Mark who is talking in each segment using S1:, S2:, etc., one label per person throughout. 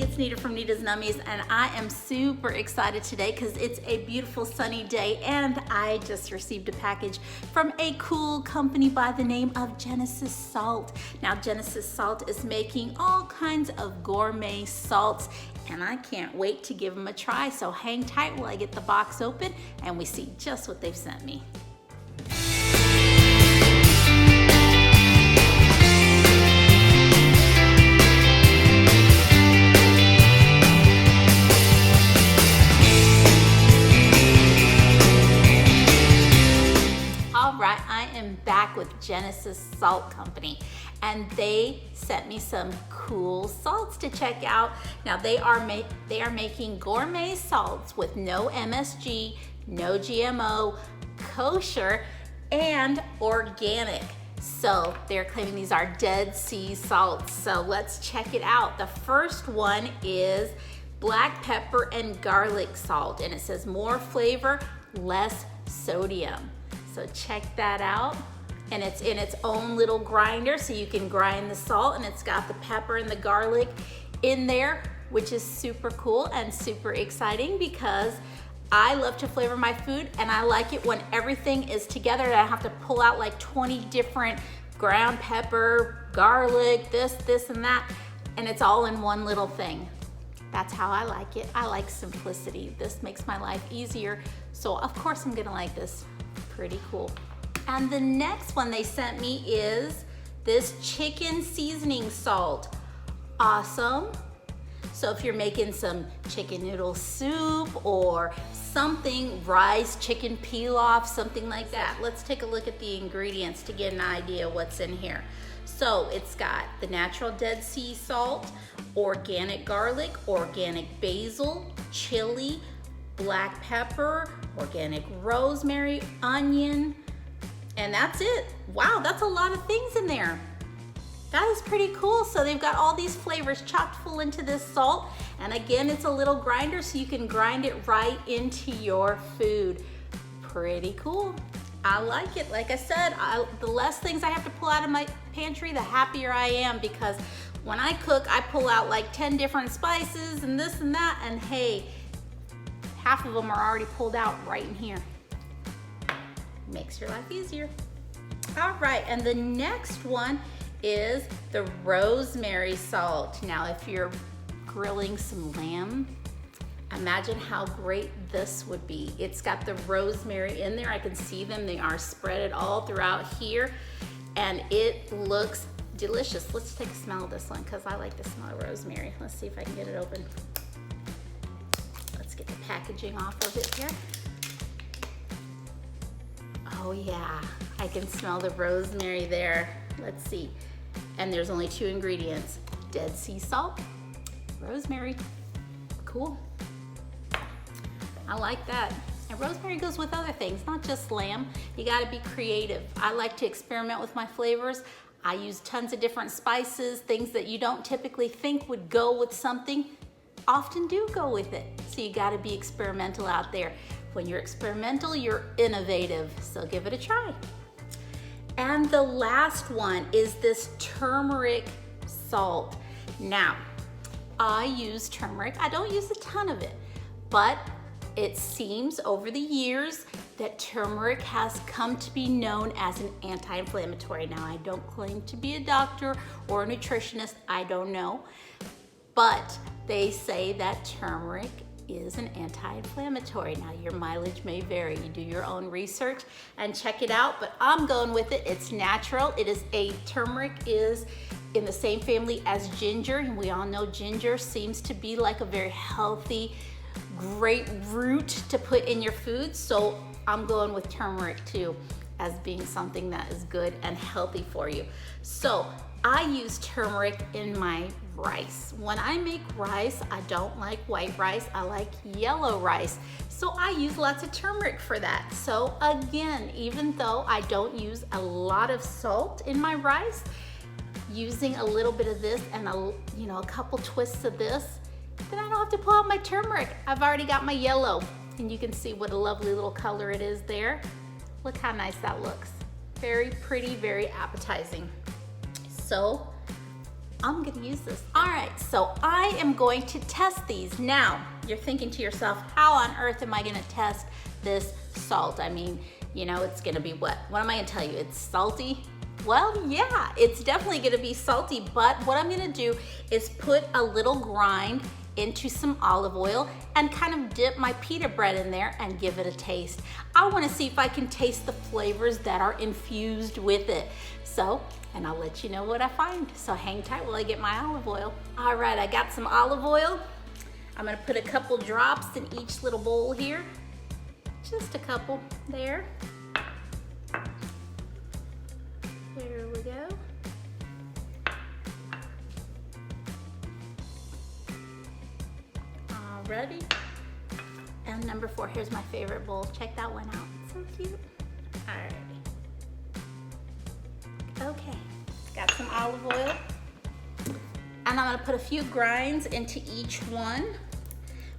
S1: it's Neda from Neda's Nummies, and I am super excited today because it's a beautiful sunny day and I just received a package from a cool company by the name of Genesis Salt. Now Genesis Salt is making all kinds of gourmet salts and I can't wait to give them a try, so hang tight while I get the box open and we see just what they've sent me. I am back with Genesis Salt Company and they sent me some cool salts to check out. Now they are making gourmet salts with no MSG, no GMO, kosher, and organic. So they're claiming these are Dead Sea salts. So let's check it out. The first one is black pepper and garlic salt, and it says more flavor, less sodium. So check that out. And it's in its own little grinder, so you can grind the salt, and it's got the pepper and the garlic in there, which is super cool and super exciting because I love to flavor my food and I like it when everything is together and I have to pull out like 20 different ground pepper, garlic, this and that, and it's all in one little thing. That's how I like it. I like simplicity. This makes my life easier. So of course I'm gonna like this. Pretty cool. And the next one they sent me is this chicken seasoning salt. Awesome. So if you're making some chicken noodle soup or something, rice, chicken pilaf, something like that. Let's take a look at the ingredients to get an idea what's in here. So it's got the natural Dead Sea salt, organic garlic, organic basil, chili, black pepper, organic rosemary, onion, and that's it. Wow, that's a lot of things in there. That is pretty cool. So they've got all these flavors chopped full into this salt, and again, it's a little grinder so you can grind it right into your food. Pretty cool. I like it. Like I said, the less things I have to pull out of my pantry, the happier I am, because when I cook, I pull out like 10 different spices and this and that, and hey, half of them are already pulled out right in here. Makes your life easier. All right, and the next one is the rosemary salt. Now, if you're grilling some lamb, imagine how great this would be. It's got the rosemary in there. I can see them. They are spread all throughout here, and it looks delicious. Let's take a smell of this one because I like the smell of rosemary. Let's see if I can get it open. Get the packaging off of it here. Oh yeah, I can smell the rosemary there. Let's see. And there's only 2 ingredients: Dead Sea salt, rosemary. Cool. I like that. And rosemary goes with other things, not just lamb. You gotta be creative. I like to experiment with my flavors. I use tons of different spices, things that you don't typically think would go with something, often do go with it. So you gotta be experimental out there. When you're experimental, you're innovative. So give it a try. And the last one is this turmeric salt. Now, I use turmeric. I don't use a ton of it, but it seems over the years that turmeric has come to be known as an anti-inflammatory. Now, I don't claim to be a doctor or a nutritionist. I don't know. But they say that turmeric is an anti-inflammatory. Now your mileage may vary. You do your own research and check it out, but I'm going with it. It's natural. Turmeric is in the same family as ginger, and we all know ginger seems to be like a very healthy, great root to put in your food. So I'm going with turmeric too as being something that is good and healthy for you. So I use turmeric in my rice. When I make rice, I don't like white rice, I like yellow rice. So I use lots of turmeric for that. So again, even though I don't use a lot of salt in my rice, using a little bit of this and a couple twists of this, then I don't have to pull out my turmeric. I've already got my yellow, and you can see what a lovely little color it is there. Look how nice that looks. Very pretty, very appetizing. So I'm gonna use this. All right, so I am going to test these. Now, you're thinking to yourself, how on earth am I gonna test this salt? I mean, you know, it's gonna be what? What am I gonna tell you? It's salty? Well, yeah, it's definitely gonna be salty, but what I'm gonna do is put a little grind into some olive oil and kind of dip my pita bread in there and give it a taste. I wanna see if I can taste the flavors that are infused with it. So, and I'll let you know what I find. So hang tight while I get my olive oil. All right, I got some olive oil. I'm gonna put a couple drops in each little bowl here. Just a couple there. There we go. Alrighty. And number 4, here's my favorite bowl. Check that one out, so cute. Alrighty. Okay, got some olive oil. And I'm gonna put a few grinds into each one.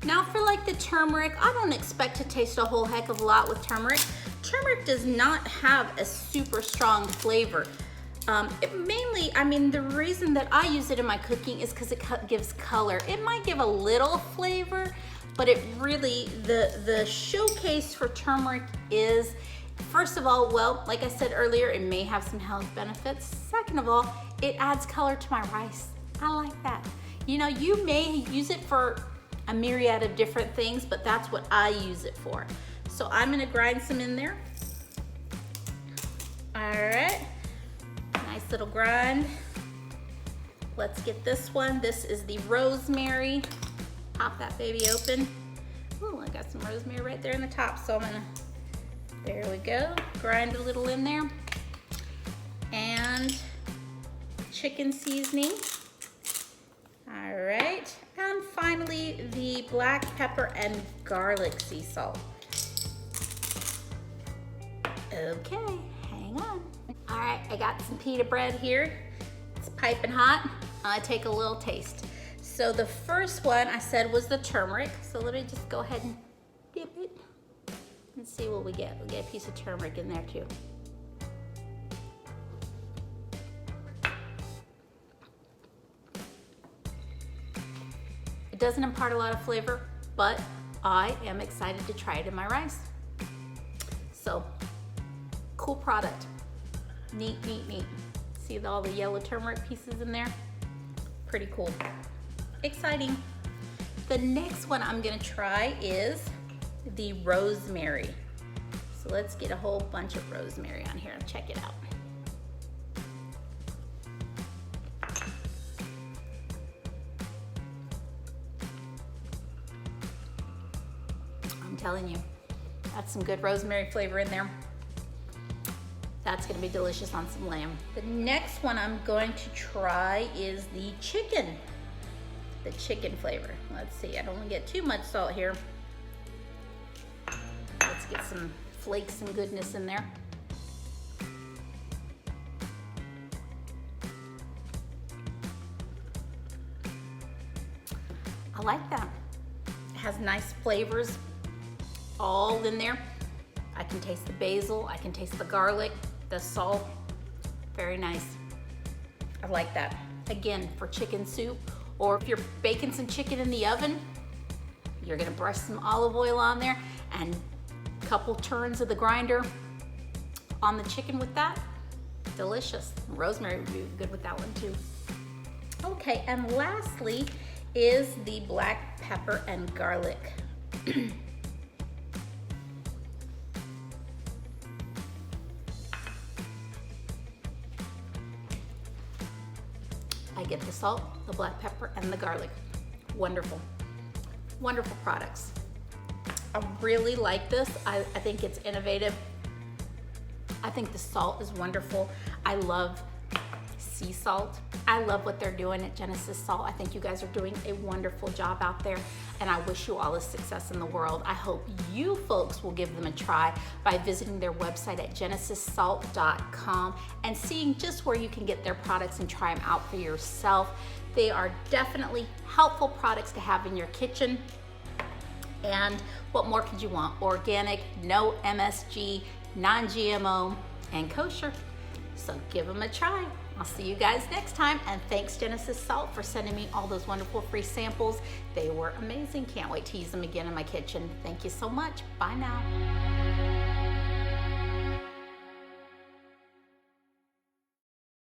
S1: Now for like the turmeric, I don't expect to taste a whole heck of a lot with turmeric. Turmeric does not have a super strong flavor. Mainly, I mean, the reason that I use it in my cooking is because it gives color. It might give a little flavor, but it really, the showcase for turmeric is, first of all, well, like I said earlier, it may have some health benefits. Second of all, it adds color to my rice. I like that. You know, you may use it for a myriad of different things, but that's what I use it for. So I'm gonna grind some in there. All right, nice little grind. Let's get this one. This is the rosemary. Pop that baby open. Oh, I got some rosemary right there in the top, so I'm gonna, there we go. Grind a little in there. And chicken seasoning. All right, and finally the black pepper and garlic sea salt. Okay, hang on. All right, I got some pita bread here. It's piping hot. I'll take a little taste. So the first one I said was the turmeric. So let me just go ahead and dip it and see what we get. We'll get a piece of turmeric in there too. It doesn't impart a lot of flavor, but I am excited to try it in my rice. So, cool product. Neat, neat, neat. See all the yellow turmeric pieces in there? Pretty cool. Exciting. The next one I'm gonna try is the rosemary. So let's get a whole bunch of rosemary on here and check it out. I'm telling you, that's some good rosemary flavor in there. That's gonna be delicious on some lamb. The next one I'm going to try is the chicken flavor. Let's see, I don't want to get too much salt here. Let's get some flakes and goodness in there. I like that. It has nice flavors all in there. I can taste the basil, I can taste the garlic, the salt. Very nice. I like that. Again, for chicken soup, or if you're baking some chicken in the oven, you're gonna brush some olive oil on there and a couple turns of the grinder on the chicken with that. Delicious. Rosemary would be good with that one too. Okay, and lastly is the black pepper and garlic. I get the salt, the black pepper, and the garlic. Wonderful, wonderful products. I really like this. I think it's innovative. I think the salt is wonderful. I love sea salt. I love what they're doing at Genesis Salt. I think you guys are doing a wonderful job out there, and I wish you all the success in the world. I hope you folks will give them a try by visiting their website at genesissalt.com and seeing just where you can get their products and try them out for yourself. They are definitely helpful products to have in your kitchen. And what more could you want? Organic, no MSG, non-GMO, and kosher. So give them a try. I'll see you guys next time. And thanks Genesis Salt for sending me all those wonderful free samples. They were amazing. Can't wait to use them again in my kitchen. Thank you so much. Bye now.